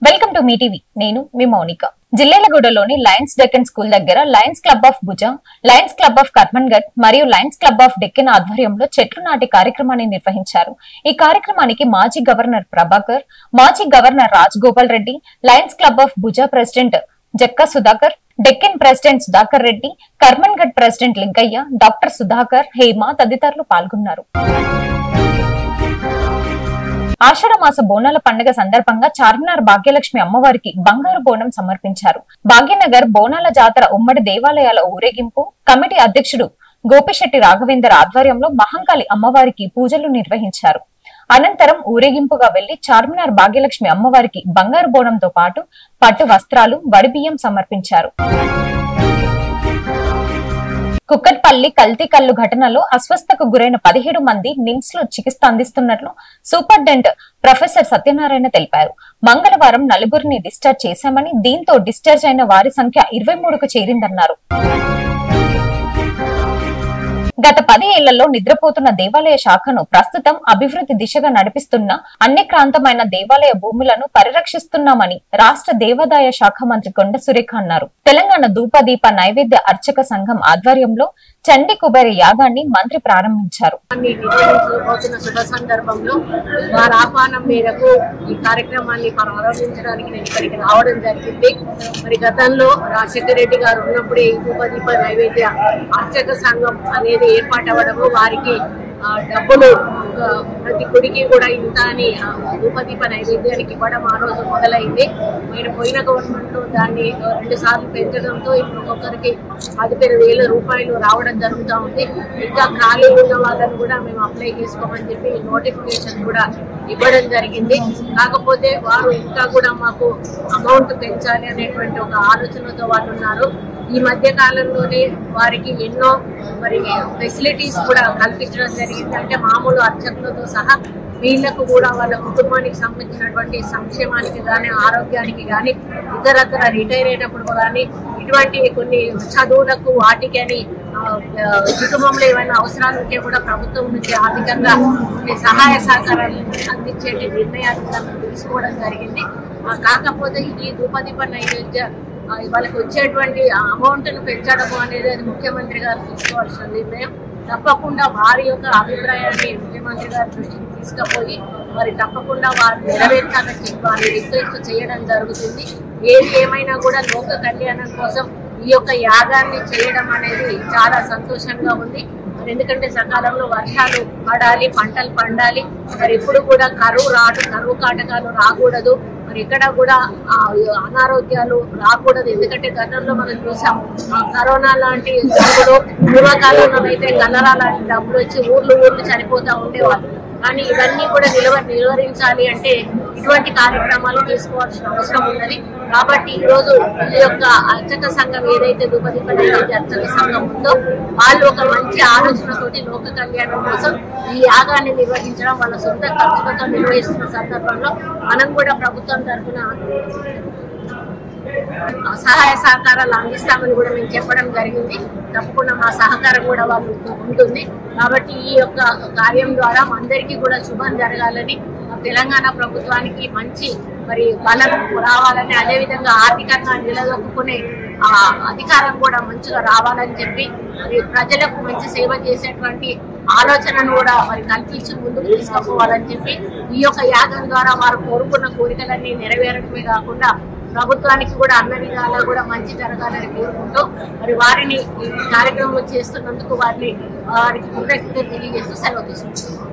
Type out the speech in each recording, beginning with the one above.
Welcome to మీ TV. నేను మీ మౌనిక. జిల్లేలగూడలోని లయన్స్ డెక్కన్ స్కూల్ దగ్గర Lions club of Bhuja, Lions club of Karmanghat మరియు లయన్స్ క్లబ్ ఆఫ్ డెక్కన్ ఆధ్వర్యంలో చెట్లు నాటి కార్యక్రమాన్ని నిర్వహించారు. ఈ కార్యక్రమానికి మాజీ గవర్నర్ ప్రభాకర్, మాజీ governor Rajagopal Reddy, Lions club of Bhuja president Jakka Sudhakar, Deccan president Sudhakar Reddy, Karmanghat president Lingaiah, doctor Sudhakar, Hema తదితరులు పాల్గొన్నారు. ఆషాఢ మాస బోనాల పండుగ సందర్భంగా చార్మినార్ భాగ్యలక్ష్మి అమ్మవారికి బంగారు బోనం సమర్పించారు. భాగ్యనగర్ బోనాల జాతర ఉమ్మడి దేవాలయాల ఊరేగింపు కమిటీ అధ్యక్షుడు గోపిశెట్టి రాఘవేందర్ ఆధ్వర్యంలో మహంకాళి అమ్మవారికి పూజలు నిర్వహించారు. అనంతరం ఊరేగింపుగా వెళ్లి చార్మినార్ భాగ్యలక్ష్మి అమ్మవారికి బంగారు బోనంతో పాటు పట్టు వస్త్రాలు, వడిబియ్యం సమర్పించారు. కుక్కట్పల్లి కల్తీ కల్లు ఘటనలో అస్వస్థకు గురైన 17 మంది నిమ్స్ లో చికిత్స అందిస్తున్నట్లు సూపరింటెండెంట్ ప్రొఫెసర్ సత్యనారాయణ తెలిపారు. మంగళవారం 4గురిని డిశ్చార్జ్ చేశామని, దీంతో డిశ్చార్జ్ అయిన వారి సంఖ్య 23కు చేరిందన్నారు. గత 10 ఏళ్లలో నిద్రపోతున్న దేవాలయ శాఖను ప్రస్తుతం అభివృద్ధి దిశగా నడిపిస్తున్న అన్యక్రాంతమైన దేవాలయ భూములను పరిరక్షిస్తున్నామని రాష్ట్ర దేవాదాయ శాఖ మంత్రి కొండ సురేఖ అన్నారు. తెలంగాణ ధూపదీప నైవేద్య అర్చక సంఘం ఆధ్వర్యంలో చండీ కుబేర యాగాన్ని మంత్రి ప్రారంభించారు. శుభ సందర్భంలో వారి ఆహ్వానం మేరకు ఈ కార్యక్రమాన్ని ప్రారంభించడానికి నేను ఇక్కడికి రావడం జరిగింది. మరి గతంలో రాజశేఖర రెడ్డి గారు ఉన్నప్పుడే ఈ ధూపదీప నైవేద్య అర్చక సంఘం అనేది ఏర్పాటు అవ్వడము, వారికి డబ్బులు ప్రతి గుడికి కూడా ఇంత అని ధూపదీప నైవేద్యానికి ఇవ్వడం ఆ రోజు మొదలైంది. నేను పోయిన గవర్నమెంట్ లో దాన్ని 2 సార్లు పెంచడంతో ఇప్పుడు ఒక్కొక్కరికి 15,000 రూపాయలు రావడం జరుగుతూ ఉంది. ఇంకా ఖాళీ ఉన్న వాళ్ళని కూడా మేము అప్లై చేసుకోమని చెప్పి నోటిఫికేషన్ కూడా ఇవ్వడం జరిగింది. కాకపోతే వారు ఇంకా కూడా మాకు అమౌంట్ పెంచాలి అనేటువంటి ఒక ఆలోచనతో వాళ్ళు ఉన్నారు. ఈ మధ్య కాలంలోనే వారికి ఎన్నో ఫెసిలిటీస్ కూడా కల్పించడం జరిగింది. అంటే మామూలు అర్చకులతో సహా వీళ్లకు కూడా వాళ్ళ కుటుంబానికి సంబంధించినటువంటి సంక్షేమానికి కానీ, ఆరోగ్యానికి కానీ, ఇతరత్ర రిటైర్ అయినప్పుడు కానీ, ఇటువంటి కొన్ని చదువులకు వాటికని కుటుంబంలో ఏమైనా అవసరాలు ఉంటే కూడా ప్రభుత్వం నుంచి ఆర్థికంగా కొన్ని సహాయ సహకారాలు అందించే నిర్ణయాలు కూడా తీసుకోవడం జరిగింది. కాకపోతే ఈ ధూపదీప నైవేద్య వాళ్ళకి వచ్చేటువంటి అమౌంట్ ను పెంచడము అనేది అది ముఖ్యమంత్రి గారు తీసుకోవాల్సిన నిర్ణయం. తప్పకుండా వారి యొక్క అభిప్రాయాన్ని ముఖ్యమంత్రి గారి దృష్టికి తీసుకుపోయి మరి తప్పకుండా వారు నెరవేర్చాలని వారి రిక్వెస్ట్ చేయడం జరుగుతుంది. ఏది ఏమైనా కూడా లోక కళ్యాణం కోసం ఈ యొక్క యాగాన్ని చేయడం అనేది చాలా సంతోషంగా ఉంది. ఎందుకంటే సకాలంలో వర్షాలు పడాలి, పంటలు పండాలి. మరి ఎప్పుడు కూడా కరువు కాటకాలు రాకూడదు. మరి ఇక్కడ కూడా అనారోగ్యాలు రాకూడదు. ఎందుకంటే గతంలో మనం చూసాం కరోనా లాంటి జబ్బులు, పూర్వకాలంలో అయితే కలరా లాంటి జబ్బులు వచ్చి ఊర్లు చనిపోతూ ఉండేవాళ్ళు. కానీ ఇవన్నీ కూడా నిలువరించాలి అంటే ఇటువంటి కార్యక్రమాలు తీసుకోవాల్సిన అవసరం ఉన్నది. కాబట్టి ఈ రోజు ఈ యొక్క అర్చక సంఘం ఏదైతే ధూపదీప నైవేద్య అర్చక సంఘం ఉందో వాళ్ళు ఒక మంచి ఆలోచనతోటి లోక కళ్యాణం కోసం ఈ యాగాన్ని నిర్వహించడం, వాళ్ళ సొంత ఖర్చులతో నిర్వహిస్తున్న సందర్భంలో మనం కూడా ప్రభుత్వం తరఫున సహాయ సహకారాలు అందిస్తామని కూడా మేము చెప్పడం జరిగింది. తప్పకుండా మా సహకారం కూడా వాళ్ళు ఉంటుంది. కాబట్టి ఈ యొక్క కార్యం ద్వారా అందరికీ కూడా శుభం జరగాలని, తెలంగాణ ప్రభుత్వానికి మంచి బలం రావాలని, అదేవిధంగా ఆర్థికంగా నిలదొక్కునే అధికారం కూడా మంచిగా రావాలని చెప్పి ప్రజలకు మంచి సేవ చేసేటువంటి ఆలోచనను కూడా కల్పించి ముందుకు తీసుకుపోవాలని చెప్పి ఈ యొక్క యాగం ద్వారా వారు కోరుకున్న కోరికలన్నీ నెరవేరడమే కాకుండా ప్రభుత్వానికి కూడా అన్ని విధాలా కూడా మంచి జరగాలని కోరుకుంటూ వారిని ఈ కార్యక్రమం చేస్తున్నందుకు వారికి కృతజ్ఞతలు తెలియజేస్తూ సెలవు తీసుకుంటున్నాం.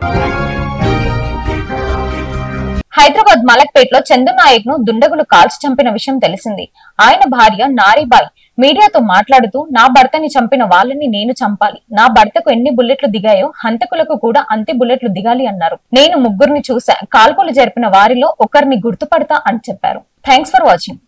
హైదరాబాద్ మలక్పేటలో చందు నాయక్ ను దుండగులు కాల్చి చంపిన విషయం తెలిసింది. ఆయన భార్య నారీబాయ్ మీడియాతో మాట్లాడుతూ, నా భర్తని చంపిన వాళ్ళని నేను చంపాలి, నా భర్తకు ఎన్ని బుల్లెట్లు దిగాయో హంతకులకు కూడా అంతే బుల్లెట్లు దిగాలి అన్నారు. నేను 3గురిని చూసా, కాల్పులు జరిపిన వారిలో ఒకరిని గుర్తుపడతా అని చెప్పారు. Thanks for watching.